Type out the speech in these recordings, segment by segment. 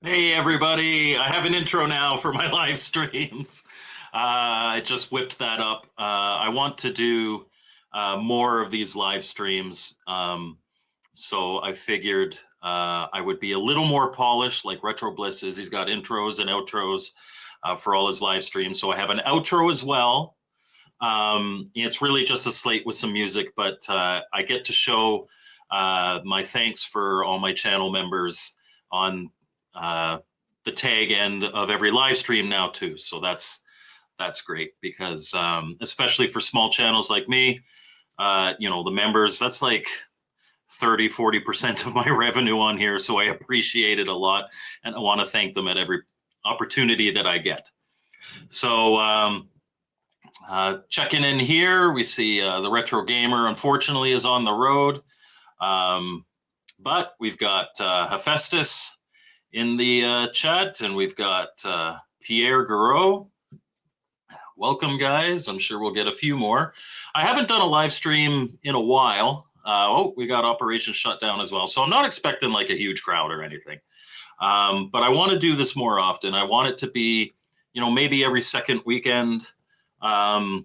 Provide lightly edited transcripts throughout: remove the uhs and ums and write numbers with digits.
Hey everybody, I have an intro now for my live streams. I just whipped that up. I want to do more of these live streams. So I figured I would be a little more polished like Retro Bliss is. He's got intros and outros for all his live streams. So I have an outro as well. It's really just a slate with some music, but I get to show my thanks for all my channel members on uh, the tag end of every live stream now too. So that's great because especially for small channels like me, the members, that's like 30-40% of my revenue on here. So I appreciate it a lot. And I want to thank them at every opportunity that I get. So checking in here, we see the Retro Gamer, unfortunately, is on the road. But we've got Hephaestus in the chat, and we've got Pierre Garot. Welcome, guys. I'm sure we'll get a few more. I haven't done a live stream in a while. We got Operation Shutdown as well. So I'm not expecting like a huge crowd or anything. But I want to do this more often. I want it to be, maybe every second weekend. I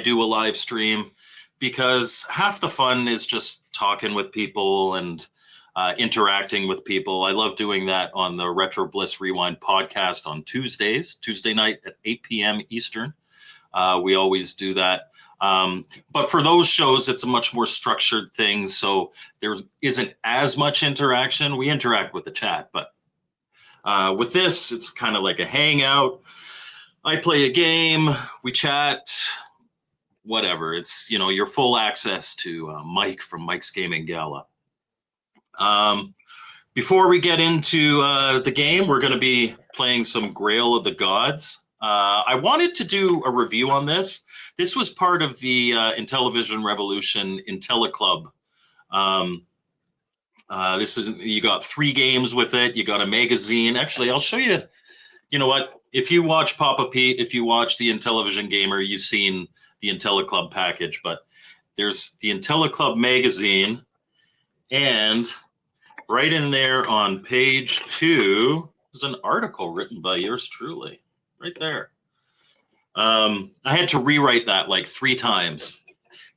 do a live stream because half the fun is just talking with people and interacting with people. I love doing that on the Retro Bliss Rewind podcast on Tuesday night at 8 p.m. Eastern. We always do that. But for those shows, it's a much more structured thing. So there isn't as much interaction. We interact with the chat, but with this, it's kind of like a hangout. I play a game, we chat, whatever. It's, your full access to Mike from Mike's Gaming Gala. Before we get into the game, we're going to be playing some Grail of the Gods. I wanted to do a review on this. This was part of the Intellivision Revolution IntelliClub. You got 3 games with it. You got a magazine. Actually, I'll show you. You know what? If you watch Papa Pete, if you watch the Intellivision Gamer, you've seen the IntelliClub package. But there's the IntelliClub magazine, and right in there on page 2 is an article written by yours truly, right there. I had to rewrite that like 3 times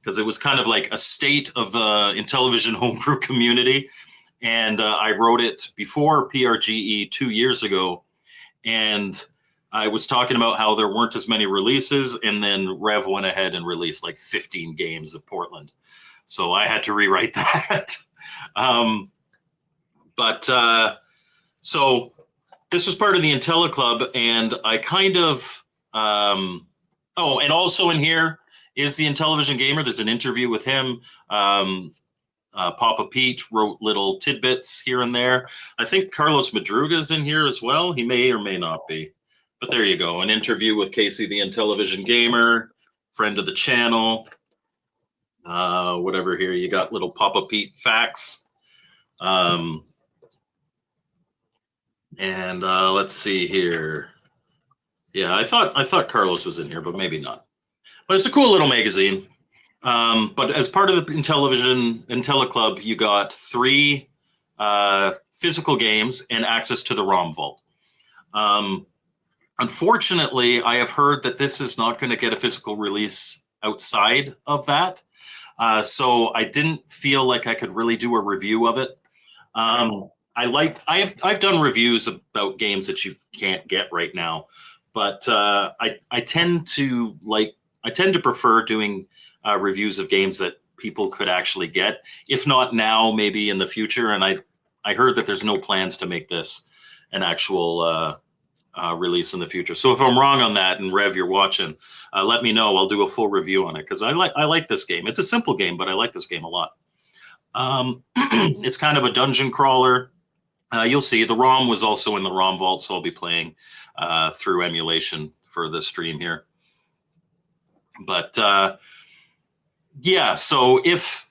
because it was kind of like a state of the Intellivision homebrew community. And I wrote it before PRGE 2 years ago. And I was talking about how there weren't as many releases, and then Rev went ahead and released like 15 games of Portland. So I had to rewrite that. So this was part of the IntelliClub, and I kind of, and also in here is the Intellivision Gamer. There's an interview with him. Papa Pete wrote little tidbits here and there. I think Carlos Madruga is in here as well. He may or may not be. But there you go. An interview with Casey, the Intellivision Gamer, friend of the channel. Whatever here. You got little Papa Pete facts. And let's see here. Yeah, I thought Carlos was in here, but maybe not. But it's a cool little magazine. But as part of the Intellivision IntelliClub, you got 3 physical games and access to the ROM vault. Unfortunately, I have heard that this is not going to get a physical release outside of that. So I didn't feel like I could really do a review of it. I've done reviews about games that you can't get right now, but I tend to prefer doing reviews of games that people could actually get, if not now, maybe in the future. And I heard that there's no plans to make this an actual release in the future. So if I'm wrong on that, and Rev, you're watching, let me know. I'll do a full review on it because I like this game. It's a simple game, but I like this game a lot. It's kind of a dungeon crawler. You'll see the ROM was also in the ROM vault, so I'll be playing through emulation for this stream here. But yeah, so if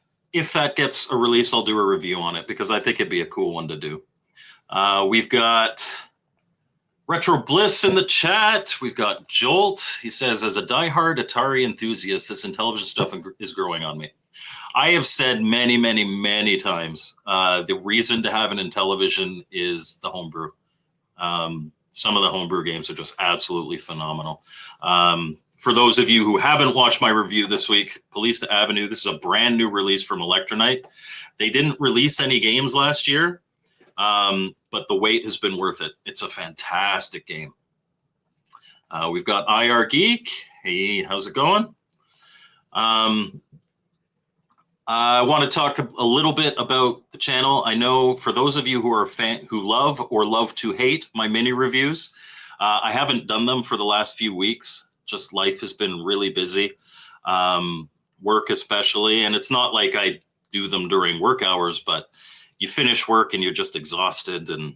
that gets a release, I'll do a review on it because I think it'd be a cool one to do. We've got Retro Bliss in the chat. We've got Jolt. He says, as a diehard Atari enthusiast, this Intellivision stuff is growing on me. I have said many, many, many times, the reason to have an Intellivision is the homebrew. Some of the homebrew games are just absolutely phenomenal. For those of you who haven't watched my review this week, Police to Avenue, this is a brand new release from Electronite. They didn't release any games last year, but the wait has been worth it. It's a fantastic game. We've got IR Geek. Hey, how's it going? I want to talk a little bit about the channel. I know for those of you who are who love or love to hate my mini reviews, I haven't done them for the last few weeks. Just life has been really busy, work especially, and it's not like I do them during work hours, but you finish work and you're just exhausted, and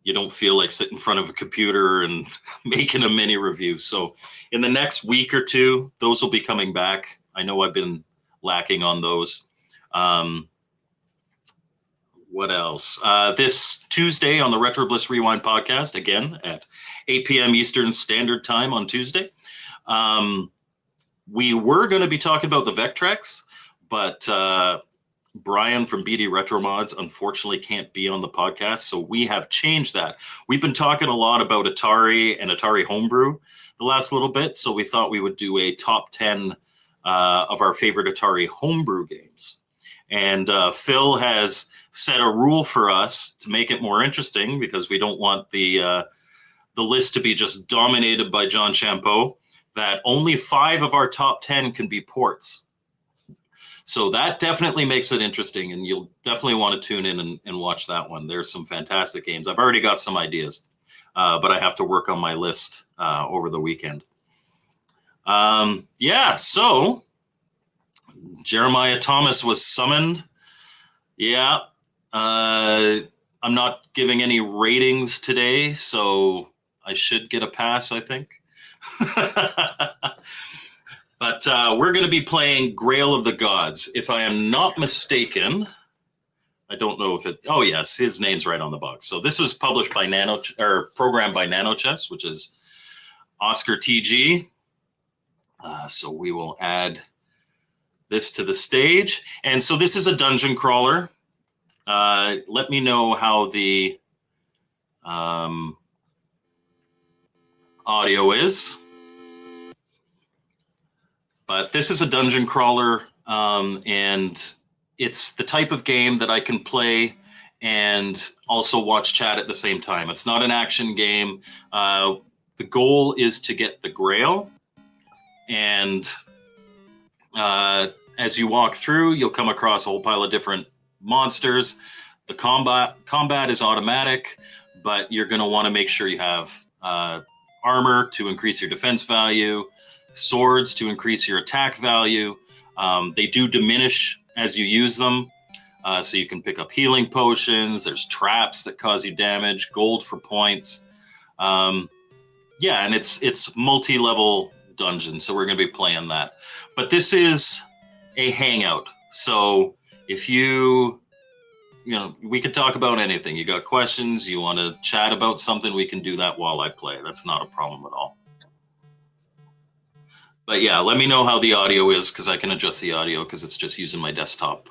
you don't feel like sitting in front of a computer and making a mini review. So in the next week or two, those will be coming back. I know I've been lacking on those. What else? This Tuesday on the Retro Bliss Rewind podcast, again at 8 p.m. Eastern Standard Time on Tuesday. We were going to be talking about the Vectrex, but Brian from BD Retro Mods unfortunately can't be on the podcast, so we have changed that. We've been talking a lot about Atari and Atari Homebrew the last little bit, so we thought we would do a top 10 of our favorite Atari Homebrew games. And Phil has set a rule for us to make it more interesting, because we don't want the list to be just dominated by John Champeau, that only 5 of our top 10 can be ports. So that definitely makes it interesting, and you'll definitely want to tune in and watch that one. There's some fantastic games. I've already got some ideas, but I have to work on my list over the weekend. Yeah, so Jeremiah Thomas was summoned. Yeah, I'm not giving any ratings today, so I should get a pass, I think. But we're going to be playing Grail of the Gods. If I am not mistaken, I don't know if it... Oh, yes, his name's right on the box. So this was published by programmed by NanoChess, which is Oscar TG. So we will add this to the stage. And so this is a dungeon crawler. Let me know how the audio is. But this is a dungeon crawler, and it's the type of game that I can play and also watch chat at the same time. It's not an action game. The goal is to get the Grail. And as you walk through, you'll come across a whole pile of different monsters. The combat is automatic, but you're going to want to make sure you have armor to increase your defense value, swords to increase your attack value. They do diminish as you use them, so you can pick up healing potions. There's traps that cause you damage, gold for points. Yeah, and it's multi-level dungeon, so we're going to be playing that. But this is a hangout, so if you know, we could talk about anything. You got questions, you want to chat about something, we can do that while I play. That's not a problem at all. But yeah, let me know how the audio is, because I can adjust the audio, because it's just using my desktop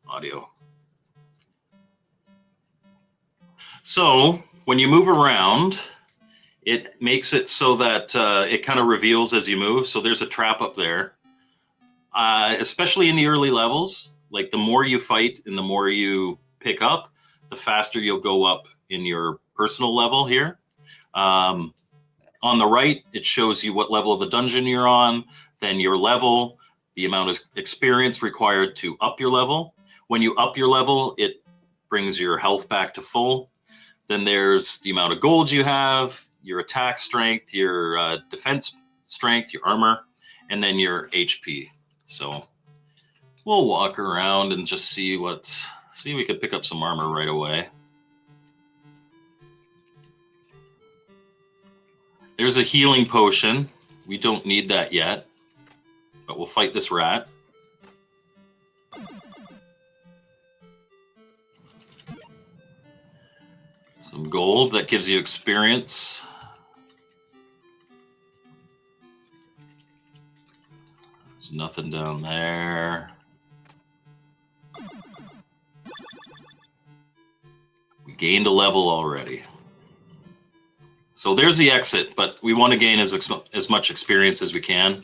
audio. So when you move around, it makes it so that it kind of reveals as you move. So there's a trap up there, especially in the early levels. Like the more you fight and the more you pick up, the faster you'll go up in your personal level here. On the right, it shows you what level of the dungeon you're on, then your level, the amount of experience required to up your level. When you up your level, it brings your health back to full. Then there's the amount of gold you have, your attack strength, your defense strength, your armor, and then your HP. So we'll walk around and just see see if we could pick up some armor right away. There's a healing potion. We don't need that yet, but we'll fight this rat. Some gold, that gives you experience. There's nothing down there. We gained a level already. So there's the exit, but we want to gain as much experience as we can.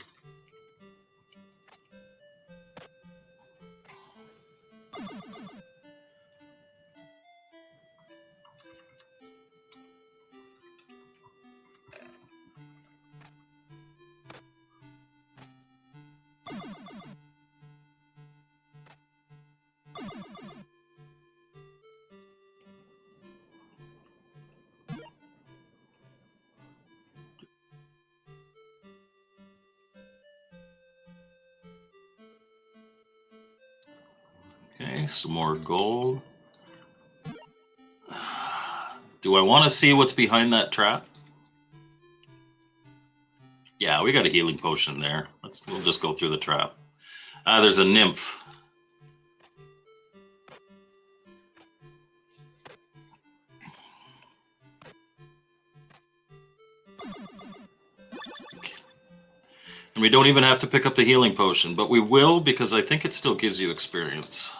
Okay, some more gold. Do I want to see what's behind that trap? Yeah, we got a healing potion there. We'll just go through the trap. There's a nymph. And we don't even have to pick up the healing potion, but we will because I think it still gives you experience.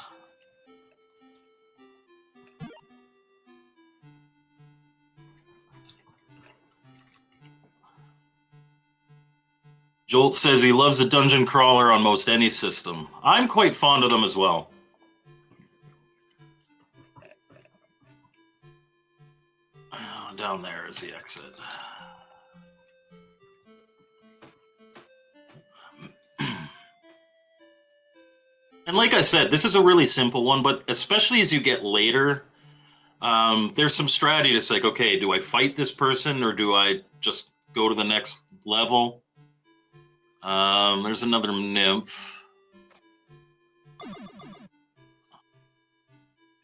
Jolt says he loves a dungeon crawler on most any system. I'm quite fond of them as well. Oh, down there is the exit. And like I said, this is a really simple one, but especially as you get later, there's some strategy to say, like, okay, do I fight this person or do I just go to the next level? There's another nymph.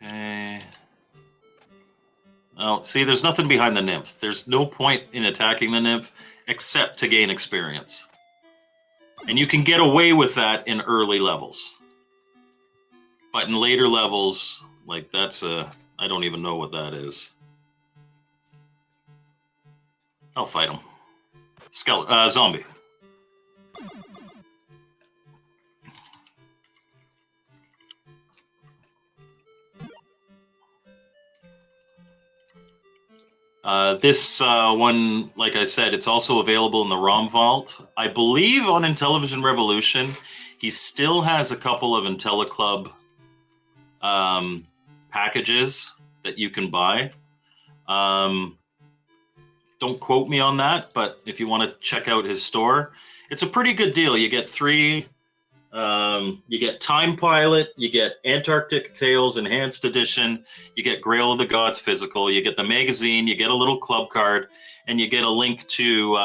Okay. Oh, see, there's nothing behind the nymph. There's no point in attacking the nymph except to gain experience. And you can get away with that in early levels. But in later levels, like I don't even know what that is. I'll fight him. Zombie. This one, like I said, it's also available in the ROM vault. I believe on Intellivision Revolution, he still has a couple of IntelliClub packages that you can buy. Don't quote me on that, but if you want to check out his store, it's a pretty good deal. You get 3. You get Time Pilot, you get Antarctic Tales Enhanced Edition, you get Grail of the Gods physical, you get the magazine, you get a little club card, and you get a link to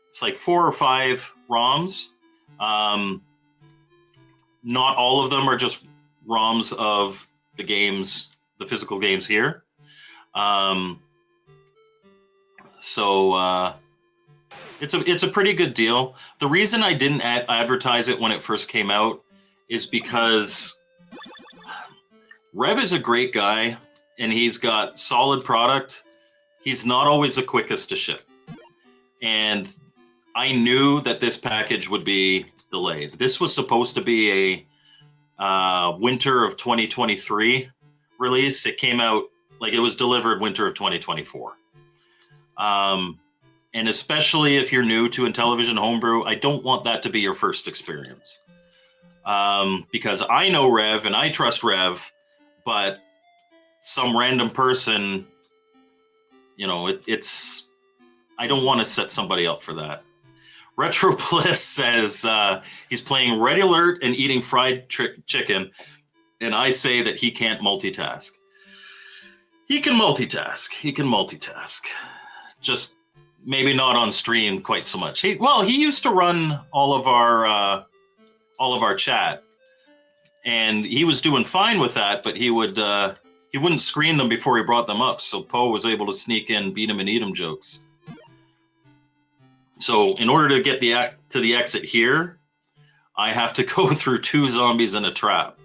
it's like 4 or 5 ROMs. Not all of them are just ROMs of the games, the physical games here. It's a pretty good deal. The reason I didn't advertise it when it first came out is because Rev is a great guy and he's got solid product. He's not always the quickest to ship. And I knew that this package would be delayed. This was supposed to be a winter of 2023 release. It came out, like, it was delivered winter of 2024. And especially if you're new to Intellivision Homebrew, I don't want that to be your first experience. Because I know Rev and I trust Rev, but some random person, you know, I don't want to set somebody up for that. Retro Bliss says he's playing Red Alert and eating fried chicken, and I say that he can't multitask. He can multitask. He can multitask. Just maybe not on stream quite so much. He used to run all of our chat, and he was doing fine with that. But he wouldn't screen them before he brought them up, so Poe was able to sneak in beat him and eat him jokes. So in order to get to the exit here, I have to go through 2 zombies and a trap,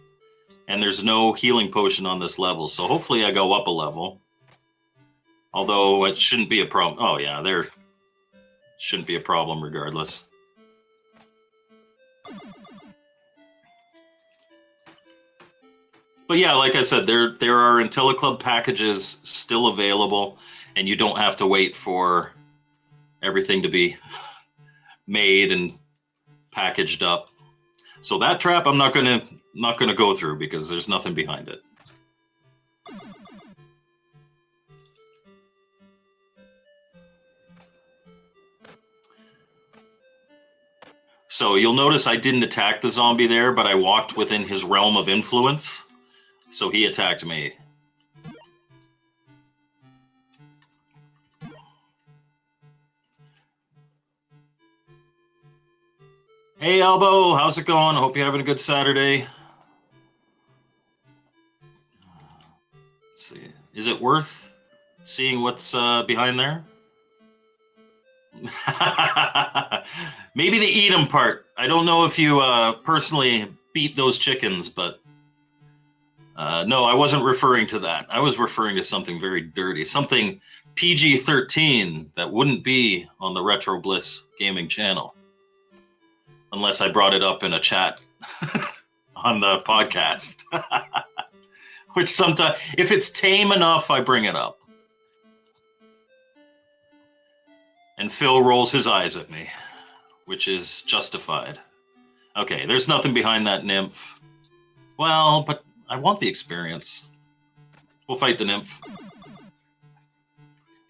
and there's no healing potion on this level. So hopefully I go up a level. Although it shouldn't be a problem. Oh, yeah, there shouldn't be a problem regardless. But But yeah, like I said, there are IntelliClub packages still available, and you don't have to wait for everything to be made and packaged up. So that trap I'm not gonna go through because there's nothing behind it. So you'll notice I didn't attack the zombie there, but I walked within his realm of influence. So he attacked me. Hey, Elbow, how's it going? I hope you're having a good Saturday. Let's see. Is it worth seeing what's behind there? Maybe the eat 'em part. I don't know if you personally beat those chickens, but no, I wasn't referring to that. I was referring to something very dirty, something PG-13 that wouldn't be on the Retro Bliss Gaming channel, unless I brought it up in a chat on the podcast. Which sometimes, if it's tame enough, I bring it up. And Phil rolls his eyes at me, which is justified. Okay, there's nothing behind that nymph. Well, but I want the experience. We'll fight the nymph.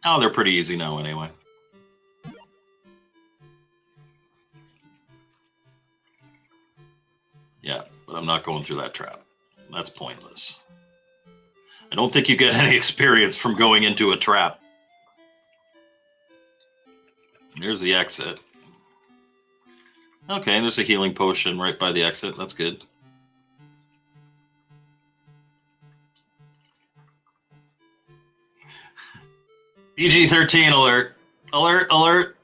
Oh, they're pretty easy now anyway. Yeah, but I'm not going through that trap. That's pointless. I don't think you get any experience from going into a trap. There's the exit. Okay, there's a healing potion right by the exit. That's good. PG-13 alert. Alert, alert.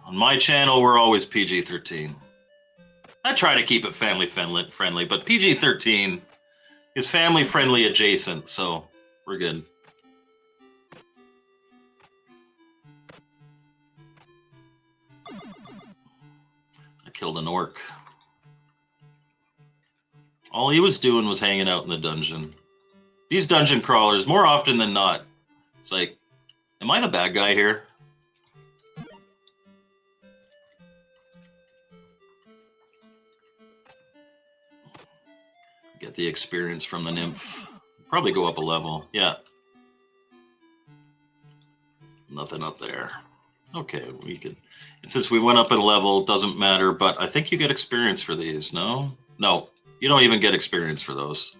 On my channel, we're always PG-13. I try to keep it family friendly, but PG-13 is family friendly adjacent, so we're good. I killed an orc. All he was doing was hanging out in the dungeon. These dungeon crawlers, more often than not, it's like, am I the bad guy here? Get the experience from the nymph. Probably go up a level. Yeah. Nothing up there. Okay, we could. And since we went up a level, doesn't matter, but I think you get experience for these, no? No, you don't even get experience for those.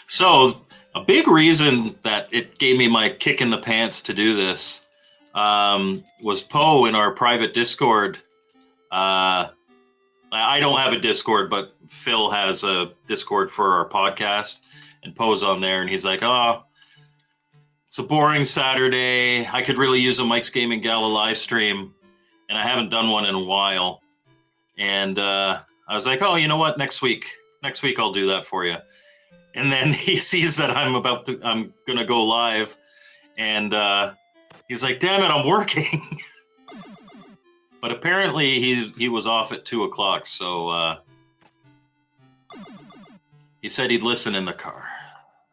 So, a big reason that it gave me my kick in the pants to do this was Poe in our private Discord. I don't have a Discord, but Phil has a Discord for our podcast, and Poe's on there, and he's like, oh, it's a boring Saturday. I could really use a Mike's Gaming Gala live stream, and I haven't done one in a while. And I was like, oh, you know what? Next week I'll do that for you. And then he sees that I'm gonna go live, and he's like, damn it, I'm working. But apparently he was off at 2 o'clock, so he said he'd listen in the car.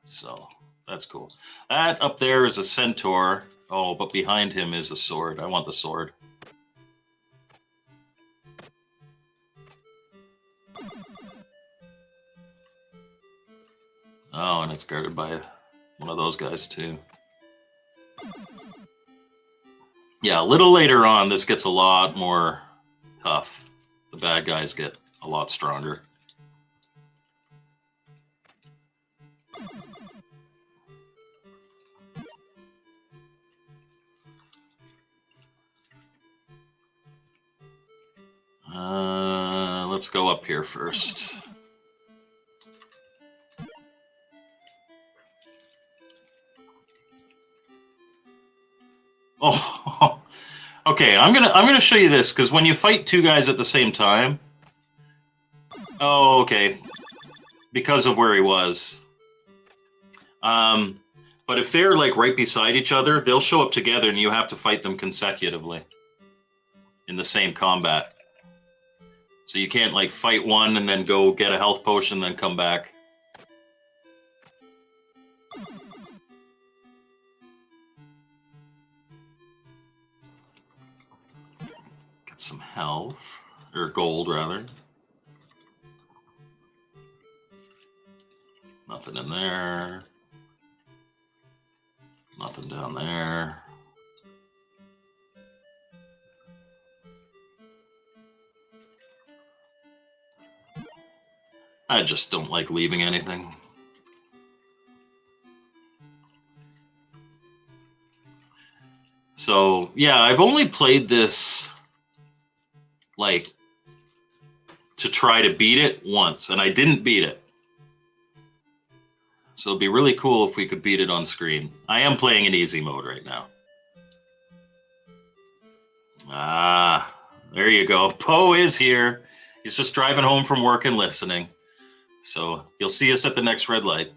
So that's cool. That up there is a centaur. Oh, but behind him is a sword. I want the sword. Oh, and it's guarded by one of those guys too. Yeah, a little later on, this gets a lot more tough. The bad guys get a lot stronger. Let's go up here first. Oh, okay. I'm gonna show you this because when you fight two guys at the same time. Oh, okay. Because of where he was. But if they're like right beside each other, they'll show up together, and you have to fight them consecutively. in the same combat. So you can't like fight one and then go get a health potion, then come back. Get some health, or gold rather. Nothing in there. Nothing down there. I just don't like leaving anything. So, yeah, I've only played this, like, to try to beat it once, and I didn't beat it. So it'd be really cool if we could beat it on screen. I am playing in easy mode right now. Ah, there you go. Poe is here. He's just driving home from work and listening. So you'll see us at the next red light.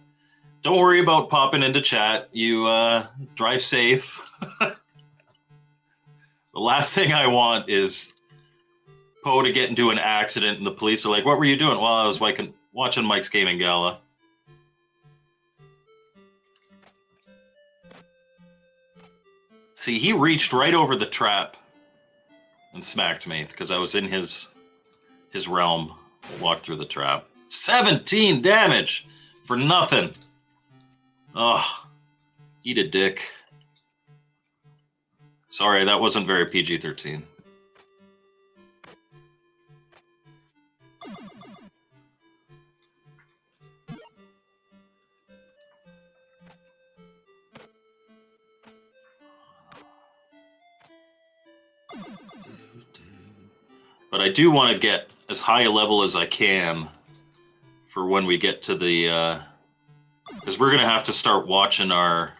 Don't worry about popping into chat. You drive safe. The last thing I want is Poe to get into an accident and the police are like, what were you doing? Well, I was watching Mike's Gaming Gala. See, he reached right over the trap and smacked me because I was in his realm. Walked through the trap. 17 damage for nothing. Oh, eat a dick. Sorry, that wasn't very PG-13. But I do want to get as high a level as I can for when we get to the... because we're going to have to start watching our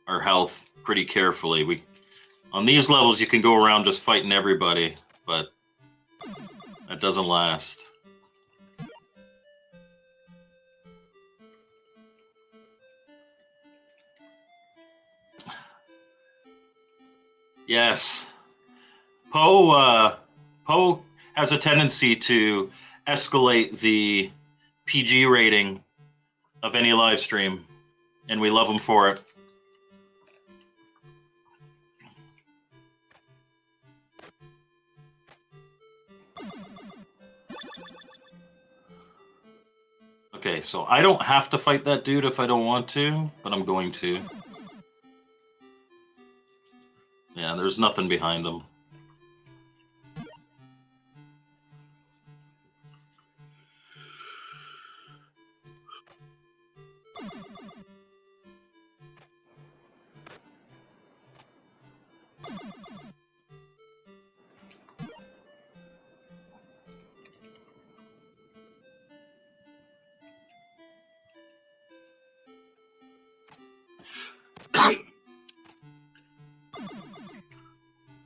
health pretty carefully. On these levels, you can go around just fighting everybody, but that doesn't last. Yes. Poe has a tendency to escalate the PG rating of any live stream, and we love him for it. Okay, so I don't have to fight that dude if I don't want to, but I'm going to. Yeah, there's nothing behind him.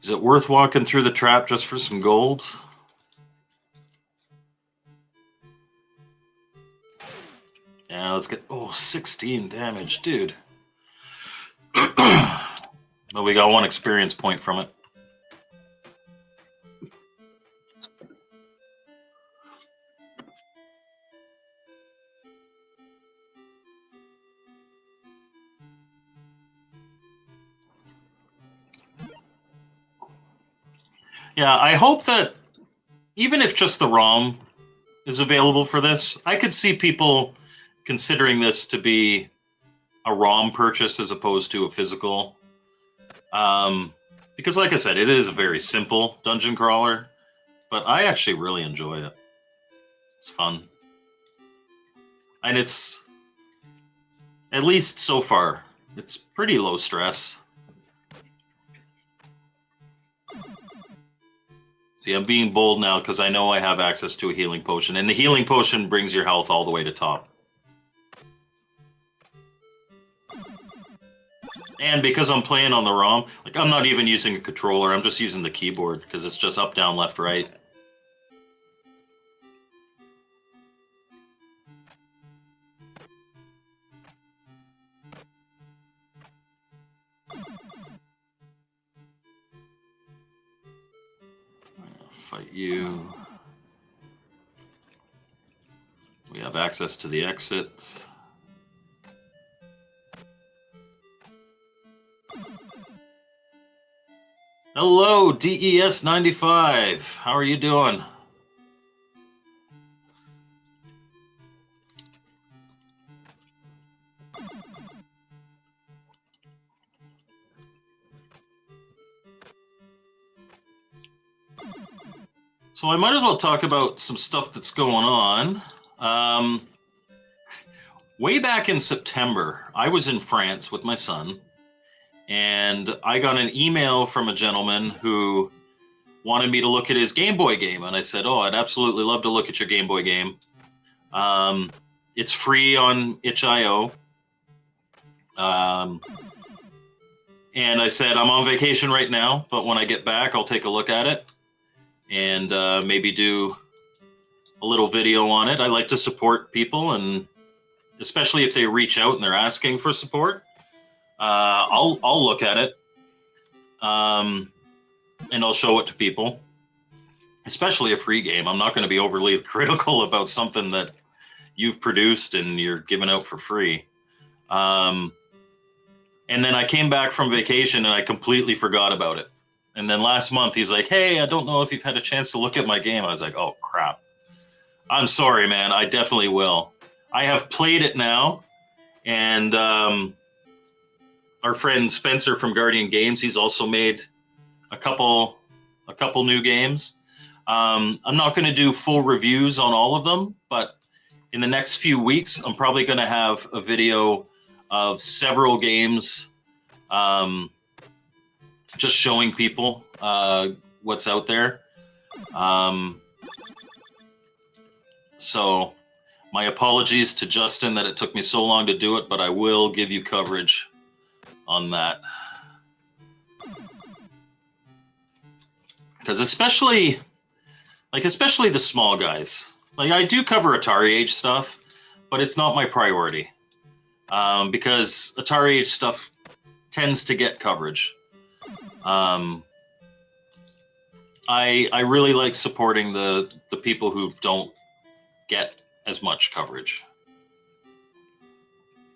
Is it worth walking through the trap just for some gold? Yeah, let's get... Oh, 16 damage, dude. But we got 1 experience point from it. Yeah, I hope that even if just the ROM is available for this, I could see people considering this to be a ROM purchase as opposed to a physical. Because like I said, it is a very simple dungeon crawler, but I actually really enjoy it. It's fun. And it's, at least so far, it's pretty low stress. See, I'm being bold now because I know I have access to a healing potion, and the healing potion brings your health all the way to top. And because I'm playing on the ROM, like I'm not even using a controller, I'm just using the keyboard because it's just up, down, left, right. Fight you. We have access to the exit. Hello, DES95. How are you doing? So I might as well talk about some stuff that's going on. Way back in September, I was in France with my son, and I got an email from a gentleman who wanted me to look at his Game Boy game. And I said, oh, I'd absolutely love to look at your Game Boy game. It's free on itch.io. And I said, I'm on vacation right now, but when I get back, I'll take a look at it and maybe do a little video on it. I like to support people, and especially if they reach out and they're asking for support, I'll look at it, and I'll show it to people, especially a free game. I'm not going to be overly critical about something that you've produced and you're giving out for free. And then I came back from vacation and I completely forgot about it. And then last month he's like, hey, I don't know if you've had a chance to look at my game. I was like, oh, crap. I'm sorry, man. I definitely will. I have played it now. And our friend Spencer from Guardian Games, he's also made a couple new games. I'm not going to do full reviews on all of them, but in the next few weeks, I'm probably going to have a video of several games, just showing people what's out there. So my apologies to Justin that it took me so long to do it, but I will give you coverage on that. Because especially the small guys. Like, I do cover Atari Age stuff, but it's not my priority. Because Atari Age stuff tends to get coverage. I really like supporting the people who don't get as much coverage.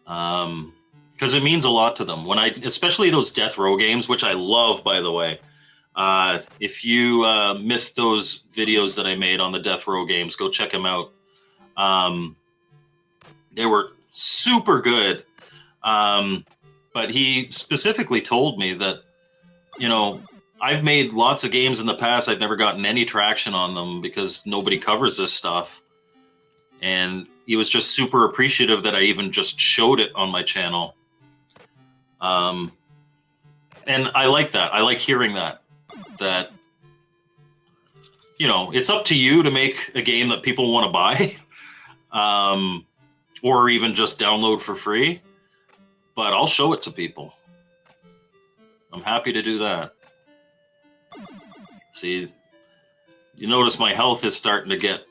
Because it means a lot to them. Especially those Death Row games, which I love, by the way. If you missed those videos that I made on the Death Row games, go check them out. They were super good. But he specifically told me that, I've made lots of games in the past. I've never gotten any traction on them because nobody covers this stuff. And he was just super appreciative that I even just showed it on my channel. And I like that. I like hearing that. That, it's up to you to make a game that people want to buy, or even just download for free. But I'll show it to people. I'm happy to do that. See, you notice my health is starting to get...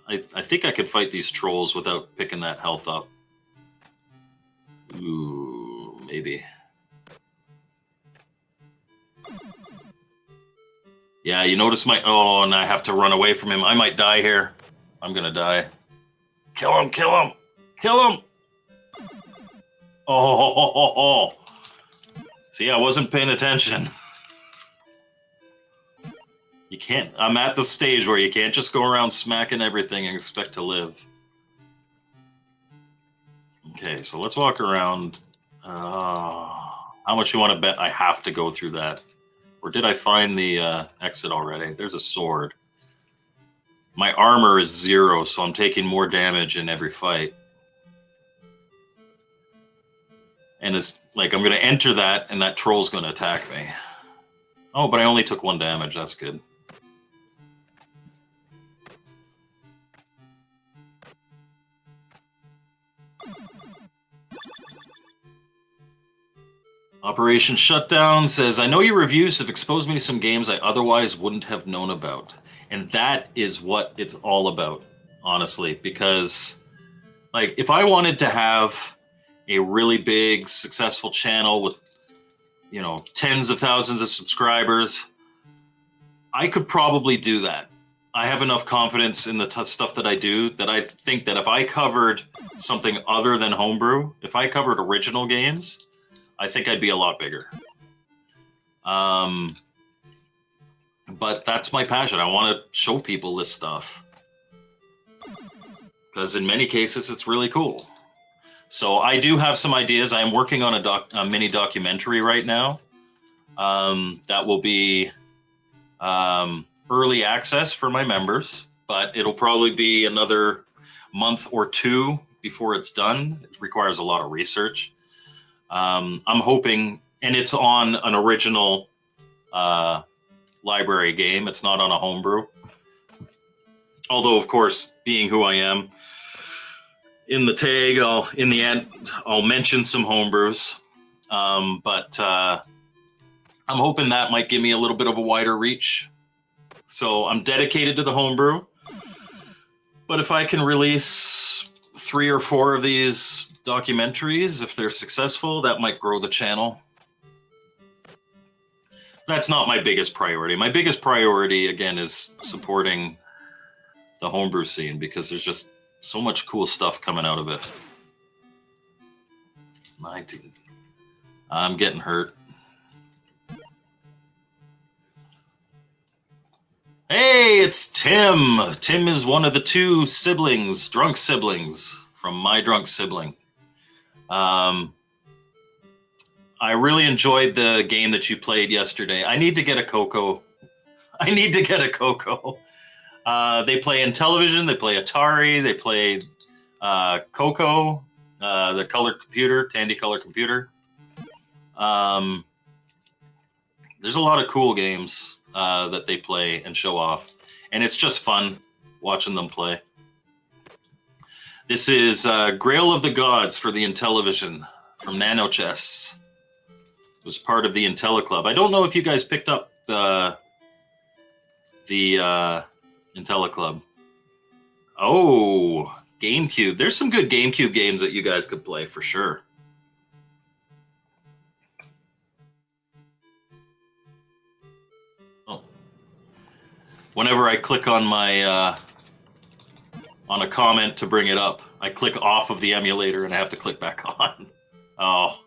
I think I could fight these trolls without picking that health up. Ooh, maybe. Yeah, you notice my... Oh, and I have to run away from him. I might die here. I'm gonna die. Kill him, kill him, kill him! Oh. See, I wasn't paying attention. You can't... I'm at the stage where you can't just go around smacking everything and expect to live. Okay, so let's walk around. How much you want to bet I have to go through that? Or did I find the exit already? There's a sword. My armor is 0, so I'm taking more damage in every fight. And it's like I'm going to enter that, and that troll's going to attack me. Oh, but I only took 1 damage. That's good. Operation Shutdown says, I know your reviews have exposed me to some games I otherwise wouldn't have known about. And that is what it's all about, honestly. Because, like, if I wanted to have a really big, successful channel with, tens of thousands of subscribers, I could probably do that. I have enough confidence in the stuff that I do that I think that if I covered something other than homebrew, if I covered original games, I think I'd be a lot bigger. But that's my passion. I want to show people this stuff because in many cases it's really cool. So I do have some ideas. I am working on a mini documentary right now that will be early access for my members, but it'll probably be another month or two before it's done. It requires a lot of research. I'm hoping, and it's on an original library game. It's not on a homebrew. Although, of course, being who I am, in the tag, in the end, I'll mention some homebrews. But I'm hoping that might give me a little bit of a wider reach. So I'm dedicated to the homebrew. But if I can release 3 or 4 of these documentaries, if they're successful, that might grow the channel. That's not my biggest priority. My biggest priority, again, is supporting the homebrew scene because there's just so much cool stuff coming out of it. 19. I'm getting hurt. Hey, it's Tim. Tim is one of the 2 siblings, drunk siblings from My Drunk Sibling. I really enjoyed the game that you played yesterday. I need to get a Coco. I need to get a Coco. They play Intellivision, they play Atari, they play Coco, the color computer, Tandy color computer. There's a lot of cool games that they play and show off, and it's just fun watching them play. This is Grail of the Gods for the Intellivision from Nano Chests. It was part of the IntelliClub. I don't know if you guys picked up the IntelliClub. Oh, GameCube. There's some good GameCube games that you guys could play for sure. Oh. Whenever I click on my on a comment to bring it up, I click off of the emulator and I have to click back on. Oh.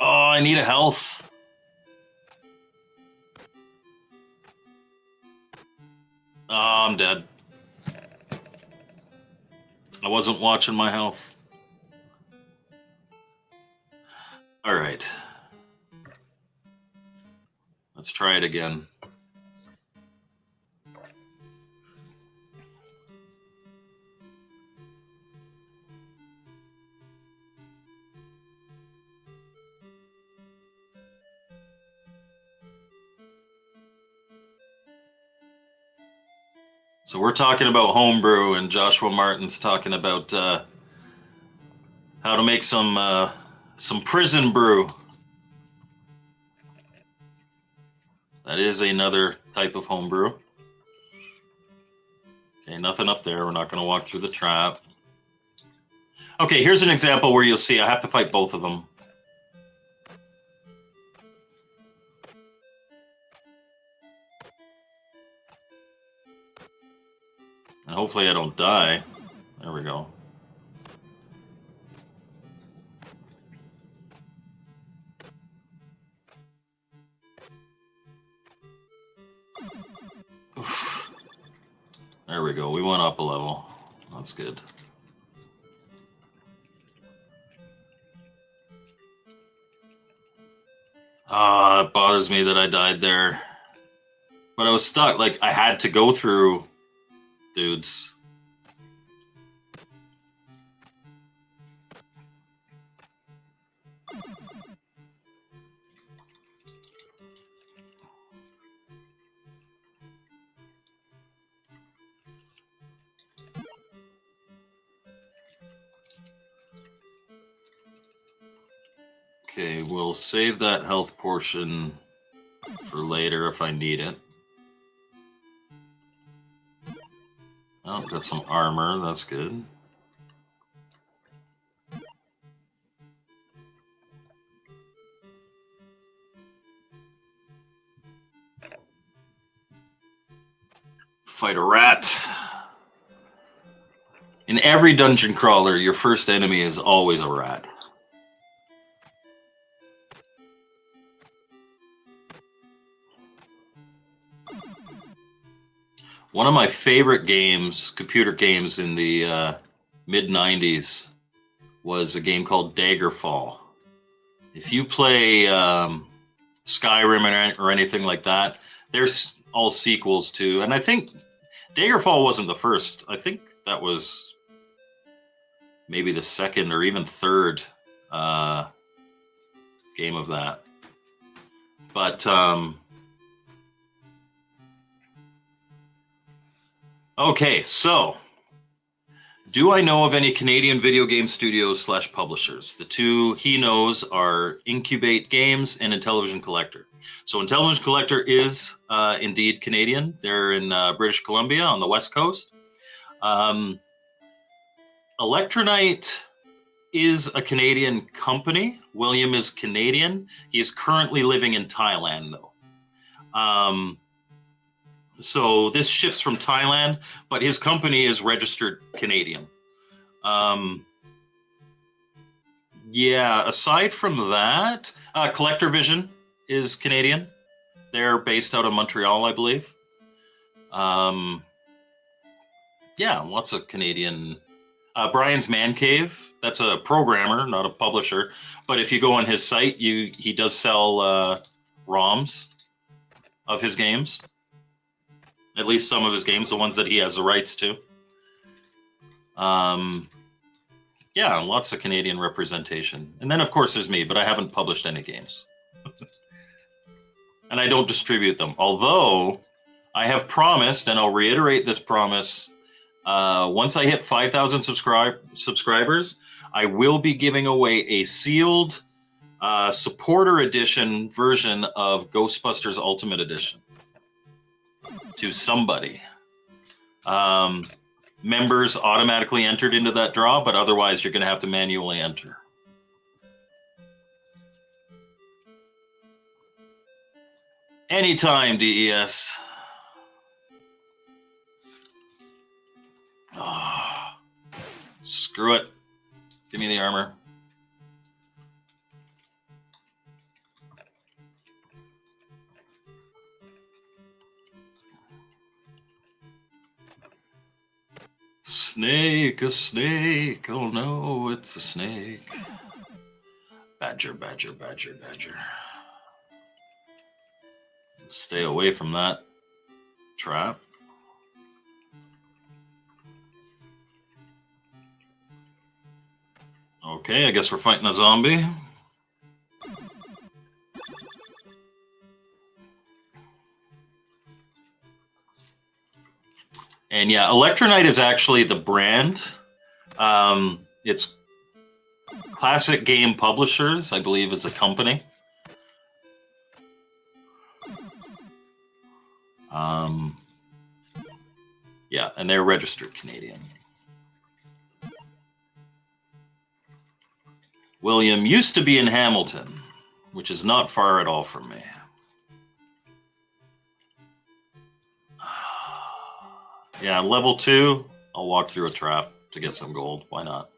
Oh, I need a health. Oh, I'm dead. I wasn't watching my health. All right. Let's try it again. So we're talking about homebrew, and Joshua Martin's talking about how to make some prison brew. That is another type of homebrew. Okay, nothing up there. We're not going to walk through the trap. Okay, here's an example where you'll see I have to fight both of them. And hopefully I don't die. There we go. Oof. There we go. We went up a level. That's good. Ah, it bothers me that I died there. But I was stuck. Like, I had to go through dudes. Okay, we'll save that health portion for later if I need it. Oh, got some armor. That's good. Fight a rat. In every dungeon crawler, your first enemy is always a rat. One of my favorite games, computer games in the mid-90s, was a game called Daggerfall. If you play Skyrim or anything like that, there's all sequels to, and I think Daggerfall wasn't the first. I think that was maybe the second or even third game of that. But okay, so do I know of any Canadian video game studios / publishers? The two he knows are Incubate Games and Intellivision Collector. So Intellivision Collector is indeed Canadian. They're in British Columbia on the West Coast. Electronite is a Canadian company. William is Canadian. He is currently living in Thailand, though. So this shifts from Thailand, but his company is registered Canadian. Yeah, aside from that, CollectorVision is Canadian. They're based out of Montreal, I believe. Yeah, lots of Canadian. Brian's Man Cave, that's a programmer, not a publisher. But if you go on his site, he does sell ROMs of his games. At least some of his games, the ones that he has the rights to. Yeah, lots of Canadian representation. And then, of course, there's me, but I haven't published any games. And I don't distribute them. Although, I have promised, and I'll reiterate this promise, once I hit 5,000 subscribers, I will be giving away a sealed supporter edition version of Ghostbusters Ultimate Edition to somebody. Members automatically entered into that draw, but otherwise you're going to have to manually enter. Anytime, DES. Oh, screw it. Give me the armor. Snake, a snake. Oh no, it's a snake. Badger, badger, badger, badger. Stay away from that trap. Okay, I guess we're fighting a zombie. And yeah, Electronite is actually the brand. It's Classic Game Publishers, I believe, is the company. Yeah, and they're registered Canadian. William used to be in Hamilton, which is not far at all from me. Yeah, level 2, I'll walk through a trap to get some gold. Why not?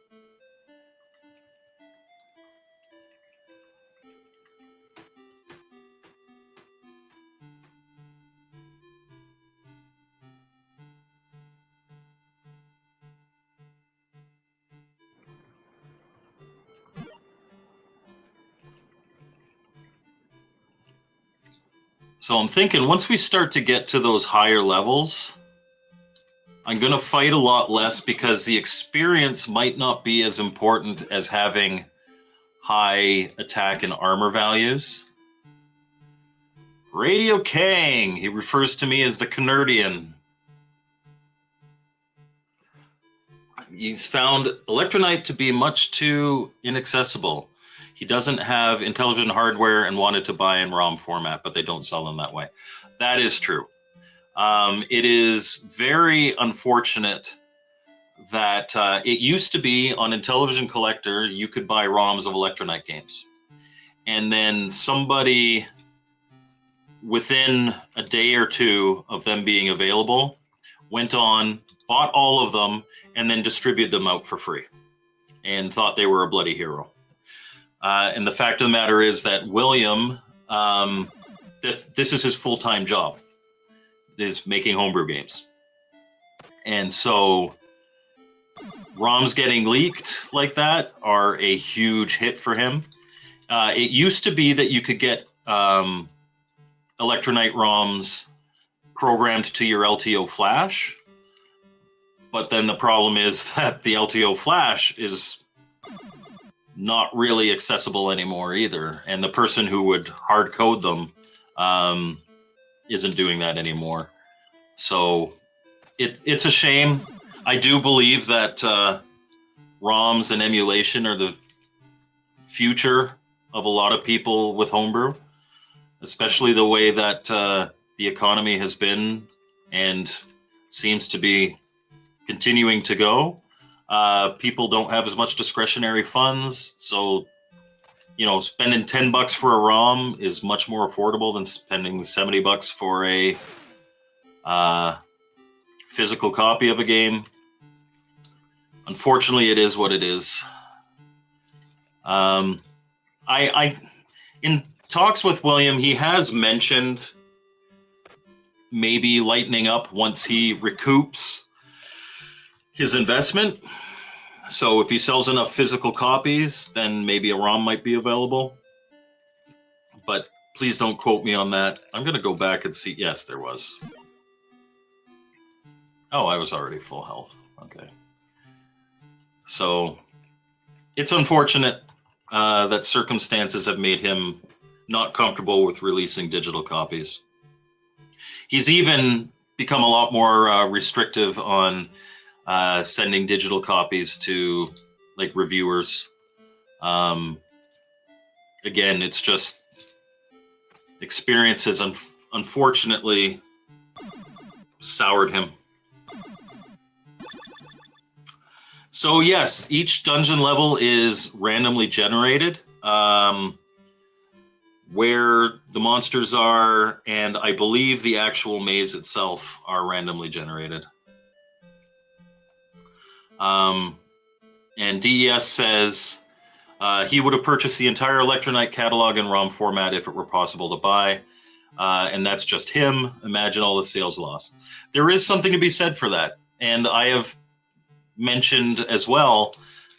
So I'm thinking once we start to get to those higher levels, I'm going to fight a lot less because the experience might not be as important as having high attack and armor values. Radio Kang, he refers to me as the Canardian. He's found Electronite to be much too inaccessible. He doesn't have intelligent hardware and wanted to buy in ROM format, but they don't sell them that way. That is true. It is very unfortunate that it used to be on Intellivision Collector, you could buy ROMs of Electronite games. And then somebody, within a day or two of them being available, went on, bought all of them, and then distributed them out for free and thought they were a bloody hero. And the fact of the matter is that William, this is his full-time job, is making homebrew games. And so ROMs getting leaked like that are a huge hit for him. It used to be that you could get Electronite ROMs programmed to your LTO flash, but then the problem is that the LTO flash is not really accessible anymore either, and the person who would hard code them isn't doing that anymore. So it's a shame. I do believe that ROMs and emulation are the future of a lot of people with homebrew, especially the way that the economy has been and seems to be continuing to go. People don't have as much discretionary funds, so spending $10 for a ROM is much more affordable than spending $70 for a physical copy of a game. Unfortunately, it is what it is. I in talks with William, he has mentioned maybe lightening up once he recoups his investment. So if he sells enough physical copies, then maybe a ROM might be available. But please don't quote me on that. I'm going to go back and see. Yes, there was. Oh, I was already full health. Okay. So it's unfortunate that circumstances have made him not comfortable with releasing digital copies. He's even become a lot more restrictive on sending digital copies to like reviewers. Again, it's just experiences unfortunately soured him. So yes, each dungeon level is randomly generated, where the monsters are, and I believe the actual maze itself are randomly generated. And DES says he would have purchased the entire Electronite catalog in ROM format if it were possible to buy, and that's just him. Imagine all the sales loss. There is something to be said for that, and I have mentioned as well,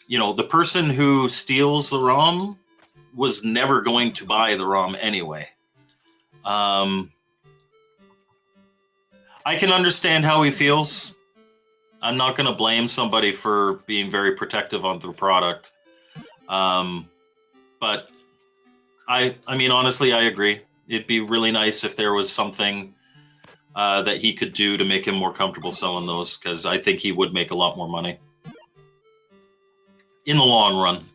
the person who steals the ROM was never going to buy the ROM anyway. I can understand how he feels. I'm not going to blame somebody for being very protective of the product. But I mean, honestly, I agree. It'd be really nice if there was something that he could do to make him more comfortable selling those, because I think he would make a lot more money in the long run.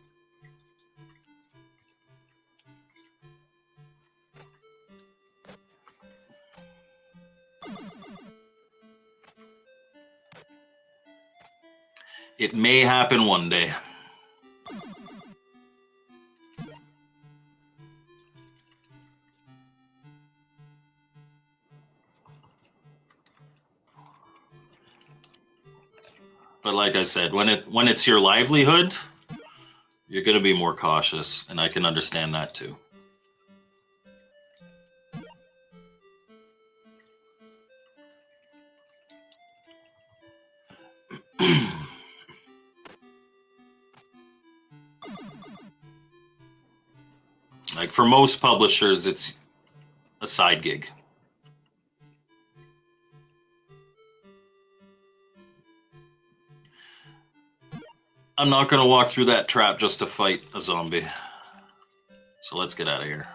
It may happen one day. But like I said, when it's your livelihood, you're going to be more cautious, and I can understand that too. Like for most publishers, it's a side gig. I'm not going to walk through that trap just to fight a zombie. So let's get out of here.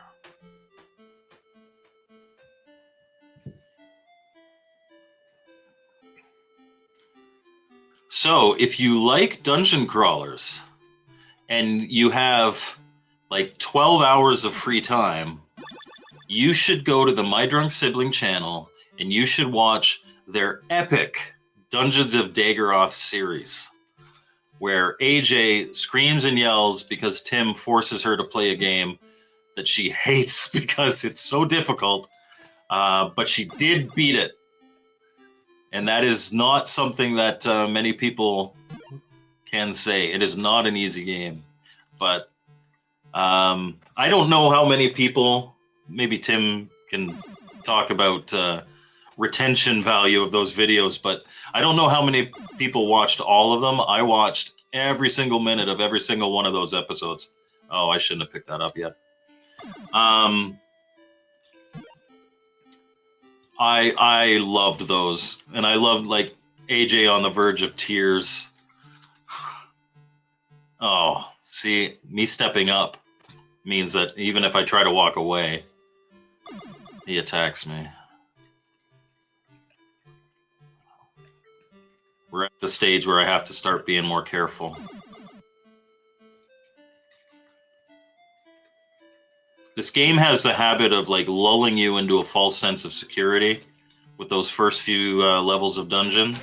So if you like dungeon crawlers and you have like 12 hours of free time, you should go to the My Drunk Sibling channel and you should watch their epic Dungeons of Dageroth series, where AJ screams and yells because Tim forces her to play a game that she hates because it's so difficult, but she did beat it. And that is not something that many people can say. It is not an easy game. But I don't know how many people, maybe Tim can talk about retention value of those videos, but I don't know how many people watched all of them. I watched every single minute of every single one of those episodes. Oh, I shouldn't have picked that up yet. I loved those, and I loved like AJ on the verge of tears. Oh, see, me stepping up means that even if I try to walk away, he attacks me. We're at the stage where I have to start being more careful. This game has a habit of like lulling you into a false sense of security with those first few levels of dungeon.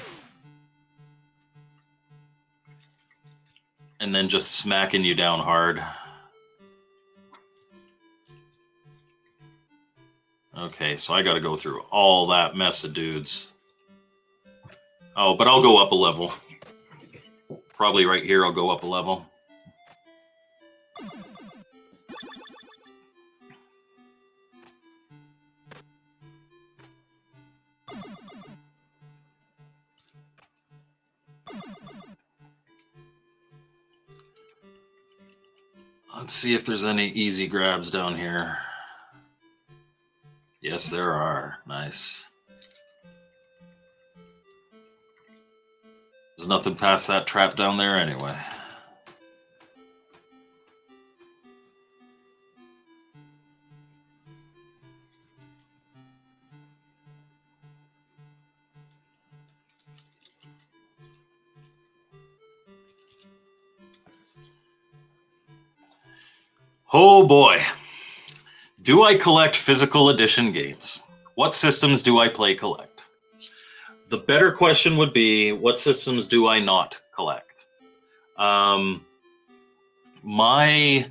And then just smacking you down hard. Okay, so I gotta go through all that mess of dudes. Oh, but I'll go up a level. Probably right here I'll go up a level. Let's see if there's any easy grabs down here. Yes, there are. Nice. There's nothing past that trap down there anyway. Oh boy. Do I collect physical edition games? What systems do I play collect? The better question would be, what systems do I not collect? My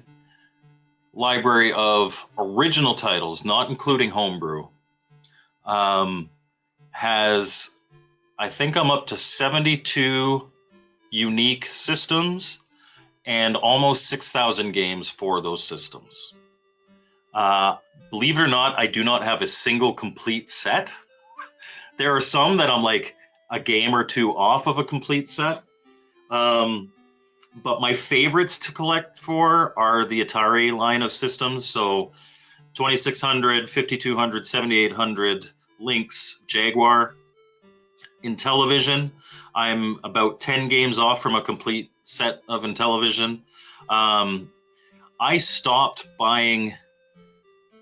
library of original titles, not including homebrew, has, I think I'm up to 72 unique systems and almost 6,000 games for those systems. Believe it or not, I do not have a single complete set. There are some that I'm like a game or two off of a complete set. But my favorites to collect for are the Atari line of systems. So 2600, 5200, 7800, Lynx, Jaguar. Intellivision, I'm about 10 games off from a complete set of Intellivision. I stopped buying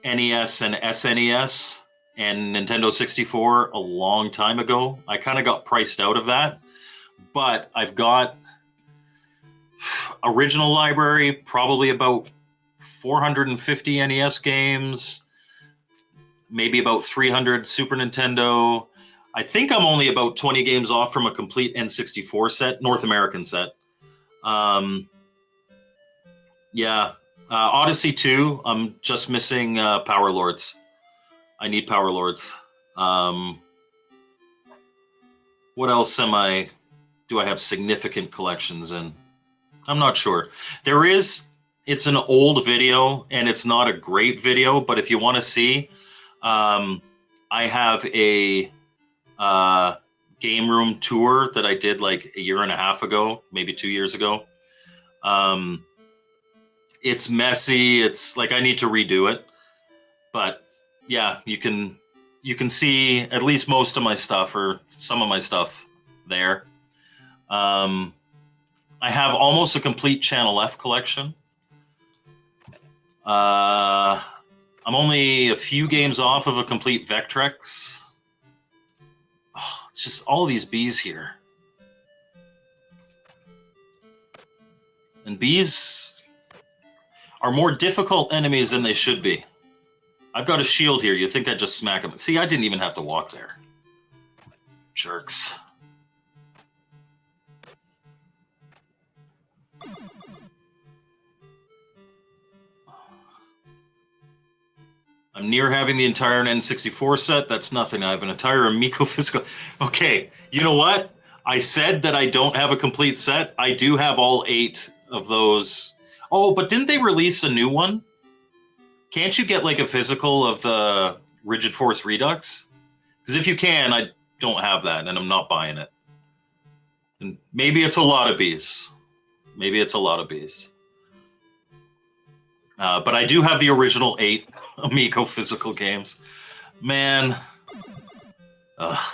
NES and SNES and Nintendo 64 a long time ago. I kind of got priced out of that, but I've got original library, probably about 450 NES games, maybe about 300 Super Nintendo. I think I'm only about 20 games off from a complete N64 set, North American set. Yeah. Odyssey 2, I'm just missing Power Lords. I need Power Lords. What else do I have significant collections in? I'm not sure. It's an old video, and it's not a great video, but if you want to see, I have a game room tour that I did like a year and a half ago, maybe 2 years ago. It's messy. It's like I need to redo it, but yeah, you can see at least most of my stuff or some of my stuff there. I have almost a complete Channel F collection. I'm only a few games off of a complete Vectrex. Oh, it's just all these bees here. And bees are more difficult enemies than they should be. I've got a shield here. You think I'd just smack them. See, I didn't even have to walk there. Jerks. I'm near having the entire N64 set. That's nothing. I have an entire Amico physical. Okay, you know what? I said that I don't have a complete set. I do have all 8 of those. Oh, but didn't they release a new one? Can't you get like a physical of the Rigid Force Redux? Because if you can, I don't have that, and I'm not buying it. And maybe it's a lot of bees. Maybe it's a lot of bees. But I do have the original 8 Amico physical games. Man. Ugh.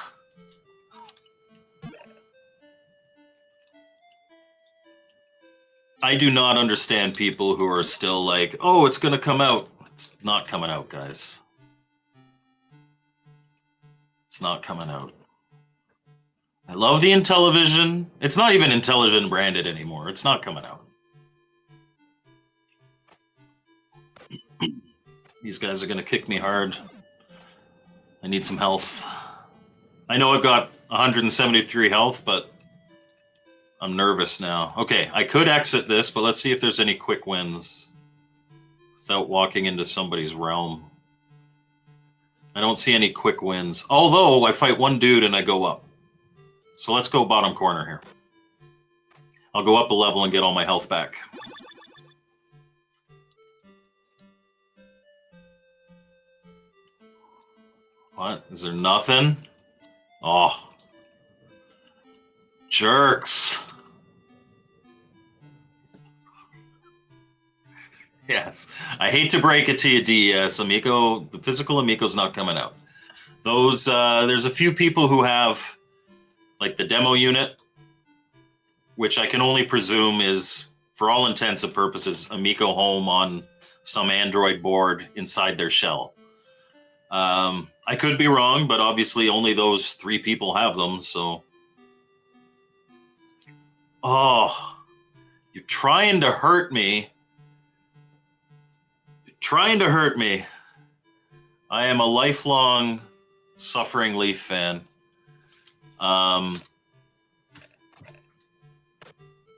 I do not understand people who are still like, oh, it's going to come out. It's not coming out, guys. It's not coming out. I love the Intellivision. It's not even Intellivision branded anymore. It's not coming out. These guys are going to kick me hard. I need some health. I know I've got 173 health, but I'm nervous now. Okay, I could exit this, but let's see if there's any quick wins without walking into somebody's realm. I don't see any quick wins. Although I fight one dude and I go up. So let's go bottom corner here. I'll go up a level and get all my health back. What? Is there nothing? Oh. Jerks. Yes. I hate to break it to you, DS. Amico, the physical Amico's not coming out. Those, there's a few people who have, like, the demo unit, which I can only presume is, for all intents and purposes, Amico Home on some Android board inside their shell. I could be wrong, but obviously only those 3 people have them, so... Oh, you're trying to hurt me. You're trying to hurt me. I am a lifelong suffering Leaf fan.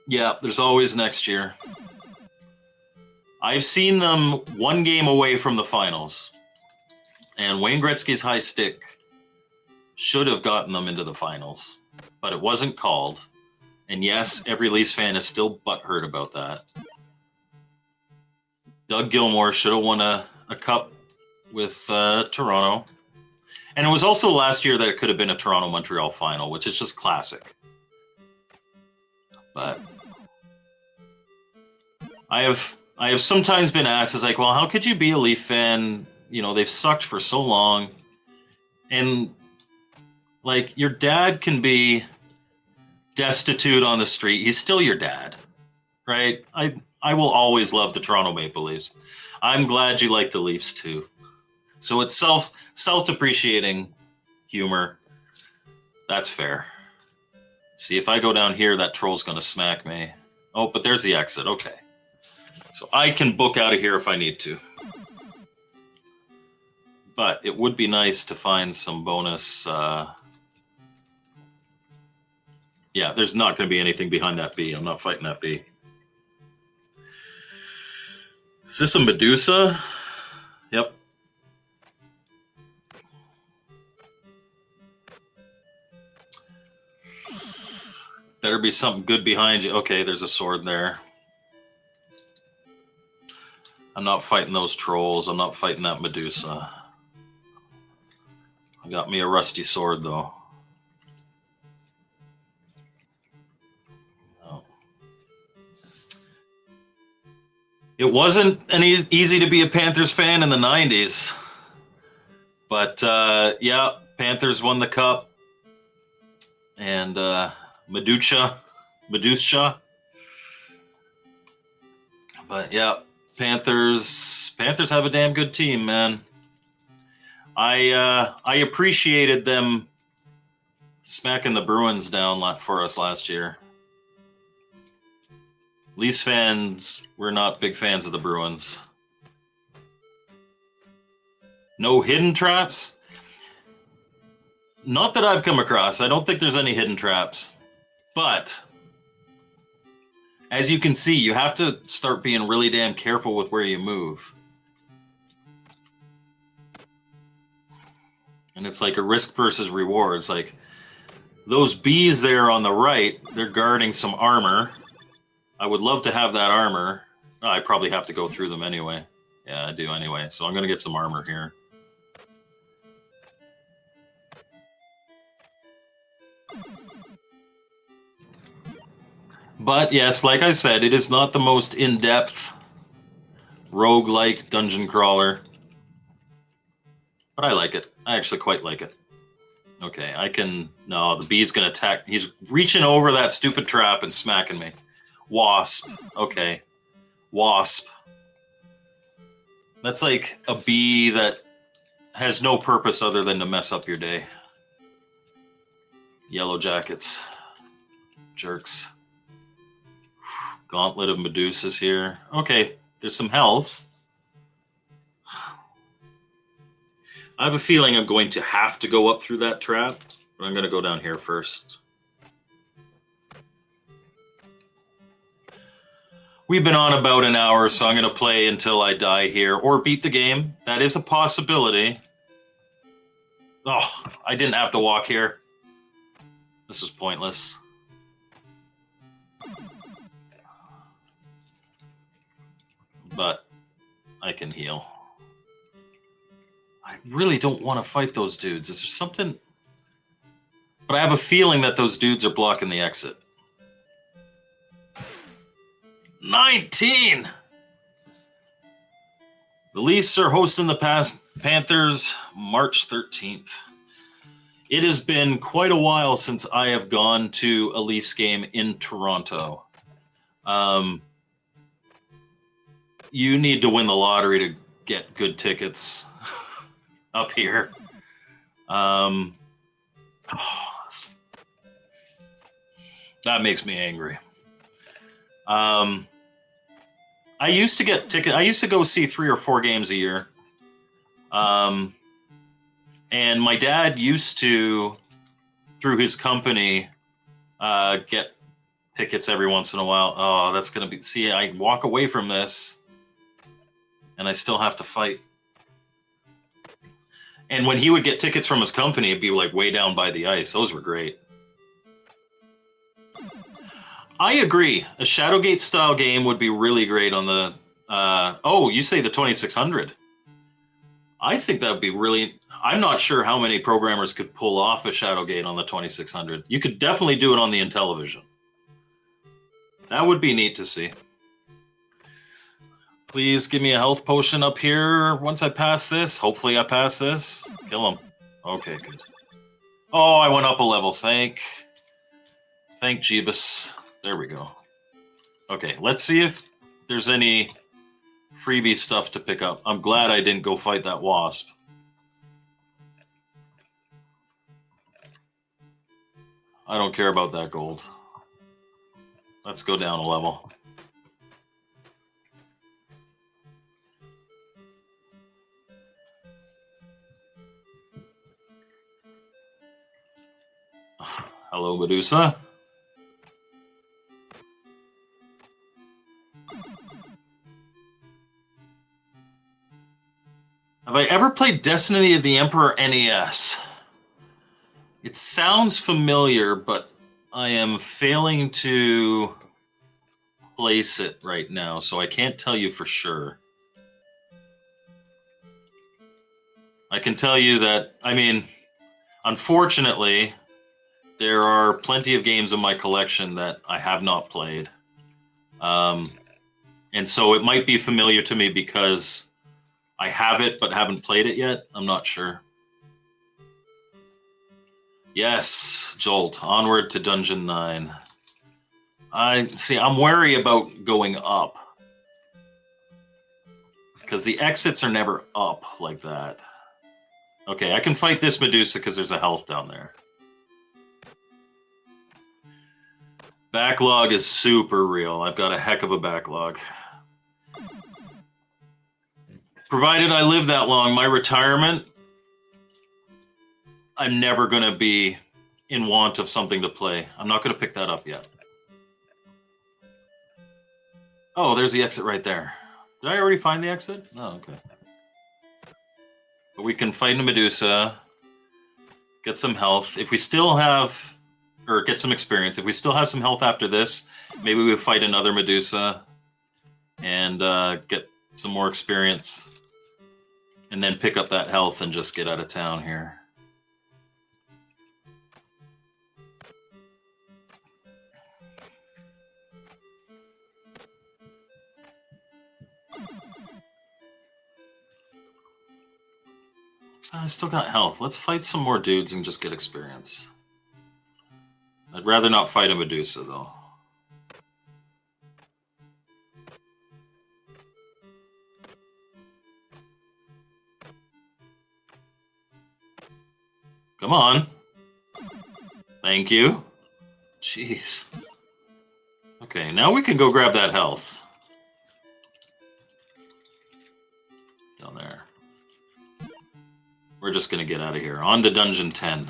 Yeah, there's always next year. I've seen them 1 game away from the finals. And Wayne Gretzky's high stick should have gotten them into the finals. But it wasn't called. And yes, every Leafs fan is still butthurt about that. Doug Gilmour should have won a cup with Toronto. And it was also last year that it could have been a Toronto-Montreal final, which is just classic. But I have sometimes been asked, it's like, well, how could you be a Leaf fan? You know, they've sucked for so long. And, like, your dad can be destitute on the street. He's still your dad, right? I will always love the Toronto Maple Leafs. I'm glad you like the Leafs, too. So it's self-depreciating humor. That's fair. See, if I go down here, that troll's going to smack me. Oh, but there's the exit. Okay. So I can book out of here if I need to. But it would be nice to find some bonus... Yeah, there's not going to be anything behind that bee. I'm not fighting that bee. Is this a Medusa? Yep. Better be something good behind you. Okay, there's a sword there. I'm not fighting those trolls. I'm not fighting that Medusa. I got me a rusty sword, though. No. It wasn't easy to be a Panthers fan in the 90s. But, yeah, Panthers won the cup. And Medusa. But, yeah, Panthers have a damn good team, man. I appreciated them smacking the Bruins down for us last year. Leafs fans, we're not big fans of the Bruins. No hidden traps? Not that I've come across. I don't think there's any hidden traps. But as you can see, you have to start being really damn careful with where you move. And it's like a risk versus reward. It's like those bees there on the right, they're guarding some armor. I would love to have that armor. Oh, I probably have to go through them anyway. Yeah, I do anyway. So I'm going to get some armor here. But yeah, it's like I said, it is not the most in-depth roguelike dungeon crawler. But I like it. I actually quite like it. Okay, I can... No, the bee's going to attack. He's reaching over that stupid trap and smacking me. Wasp. Okay. Wasp. That's like a bee that has no purpose other than to mess up your day. Yellow jackets. Jerks. Gauntlet of Medusas here. Okay, there's some health. I have a feeling I'm going to have to go up through that trap, but I'm going to go down here first. We've been on about an hour, so I'm going to play until I die here, or beat the game. That is a possibility. Oh, I didn't have to walk here. This is pointless. But I can heal. I really don't want to fight those dudes. Is there something? But I have a feeling that those dudes are blocking the exit. 19! The Leafs are hosting the Panthers March 13th. It has been quite a while since I have gone to a Leafs game in Toronto. You need to win the lottery to get good tickets up here. That makes me angry. I used to get tickets. I used to go see 3 or 4 games a year. And my dad used to, through his company, get tickets every once in a while. Oh, that's going to be... See, I walk away from this, and I still have to fight. And when he would get tickets from his company, it'd be like way down by the ice. Those were great. I agree. A Shadowgate style game would be really great on the... oh, you say the 2600. I think that would be really... I'm not sure how many programmers could pull off a Shadowgate on the 2600. You could definitely do it on the Intellivision. That would be neat to see. Please give me a health potion up here once I pass this. Hopefully I pass this. Kill him. Okay, good. Oh, I went up a level. Thank Jeebus. There we go. Okay, let's see if there's any freebie stuff to pick up. I'm glad I didn't go fight that wasp. I don't care about that gold. Let's go down a level. Hello, Medusa. Have I ever played Destiny of the Emperor NES? It sounds familiar, but I am failing to place it right now, so I can't tell you for sure. I can tell you that, I mean, unfortunately, there are plenty of games in my collection that I have not played. And so it might be familiar to me because I have it but haven't played it yet. I'm not sure. Yes, Jolt, onward to Dungeon 9. I'm wary about going up. Because the exits are never up like that. Okay, I can fight this Medusa because there's a health down there. Backlog is super real. I've got a heck of a backlog. Provided I live that long, my retirement, I'm never going to be in want of something to play. I'm not going to pick that up yet. Oh, there's the exit right there. Did I already find the exit? Oh, okay. But we can fight a Medusa. get some health. If we still have, or get some experience. If we still have some health after this, maybe we fight another Medusa and get some more experience, and then pick up that health and just get out of town here. I still got health. Let's fight some more dudes and just get experience. I'd rather not fight a Medusa, though. Come on. Thank you. Jeez. Okay, now we can go grab that health. Down there. We're just going to get out of here. On to Dungeon 10.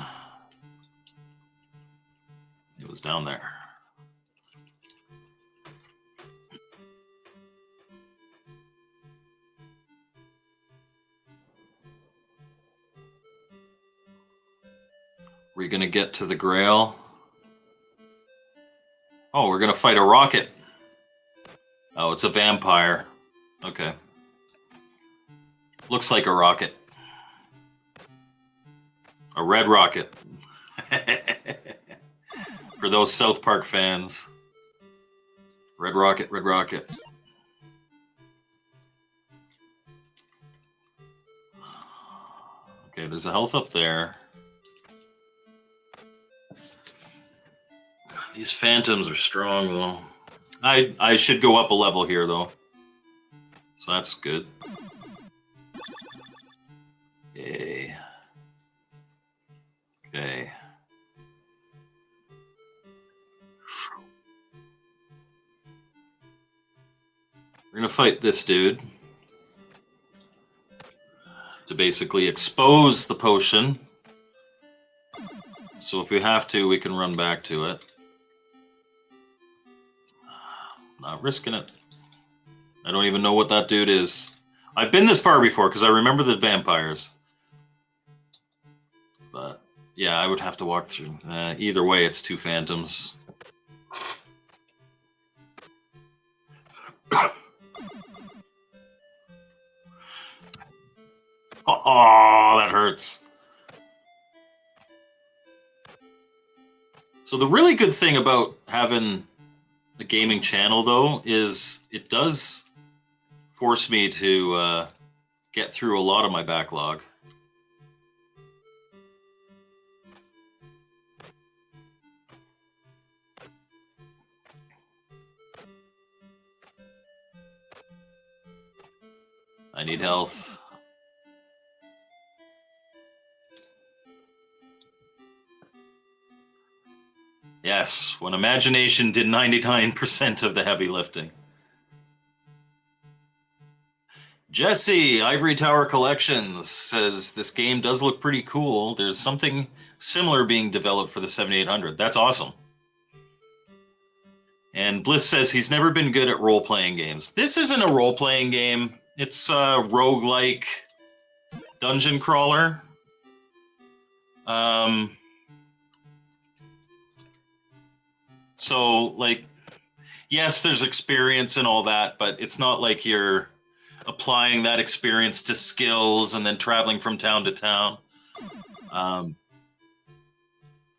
It was down there. We're going to get to the Grail. Oh, we're going to fight a rocket. Oh, it's a vampire. Okay. Looks like a rocket. A red rocket. For those South Park fans. Red rocket, red rocket. Okay, there's a health up there. These phantoms are strong, though. I should go up a level here, though. So that's good. Yay. Okay. We're gonna fight this dude to basically expose the potion. So if we have to, we can run back to it. Not risking it. I don't even know what that dude is. I've been this far before because I remember the vampires. But yeah, I would have to walk through. Either way, it's two phantoms. Oh, that hurts. So the really good thing about having a gaming channel, though, is it does force me to get through a lot of my backlog. I need health. Yes, when imagination did 99% of the heavy lifting. Jesse, Ivory Tower Collections, says this game does look pretty cool. There's something similar being developed for the 7800. That's awesome. And Bliss says he's never been good at role-playing games. This isn't a role-playing game. It's a roguelike dungeon crawler. So, like, yes, there's experience and all that, but it's not like you're applying that experience to skills and then traveling from town to town.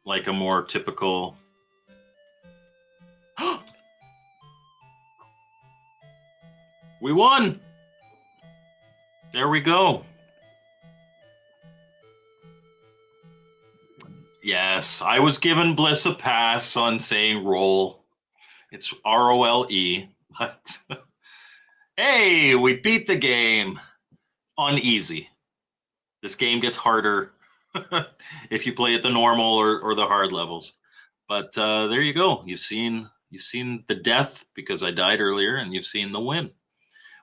Like a more typical... We won! There we go. Yes, I was giving Bliss a pass on saying roll. It's R-O-L-E, but hey, we beat the game on easy. This game gets harder if you play at the normal or the hard levels. But there you go. You've seen the death because I died earlier, and you've seen the win.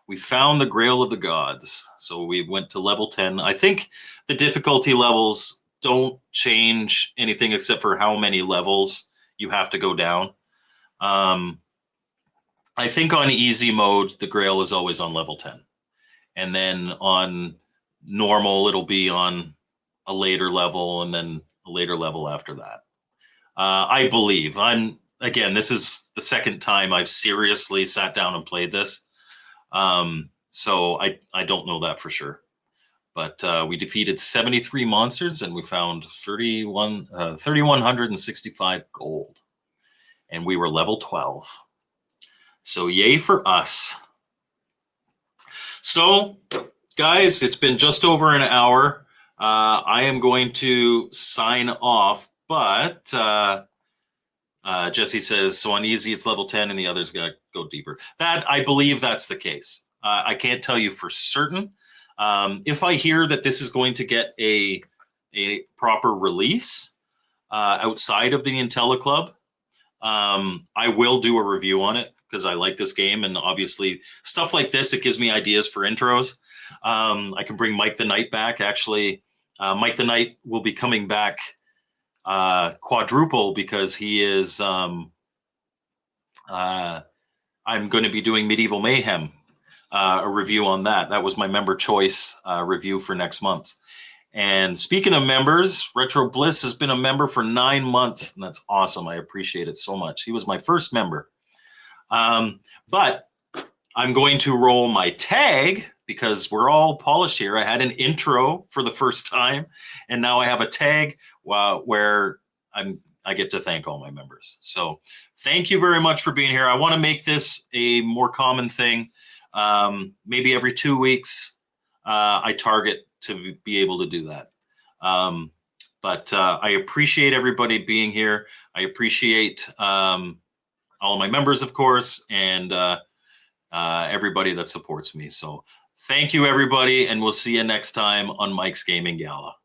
We found the Grail of the Gods. So we went to level 10. I think the difficulty levels don't change anything except for how many levels you have to go down. I think on easy mode, the Grail is always on level 10. And then on normal, it'll be on a later level. And then a later level after that. I believe. Again, this is the second time I've seriously sat down and played this. So I don't know that for sure. But we defeated 73 monsters and we found 3,165 gold. And we were level 12. So yay for us. So, guys, it's been just over an hour. I am going to sign off, but Jesse says, so on easy, it's level 10 and the others got to go deeper. That, I believe that's the case. I can't tell you for certain. If I hear that this is going to get a proper release outside of the IntelliClub, I will do a review on it because I like this game. And obviously stuff like this, it gives me ideas for intros. I can bring Mike the Knight back. Actually, Mike the Knight will be coming back quadruple because he is I'm going to be doing Medieval Mayhem, a review on that. That was my member choice review for next month. And speaking of members, Retro Bliss has been a member for 9 months, and that's awesome. I appreciate it so much. He was my first member. But I'm going to roll my tag because we're all polished here. I had an intro for the first time, and now I have a tag where I get to thank all my members. So thank you very much for being here. I want to make this a more common thing. Maybe every 2 weeks, I target to be able to do that. But I appreciate everybody being here. I appreciate all of my members, of course, and everybody that supports me. So thank you, everybody, and we'll see you next time on Mike's Gaming Gala.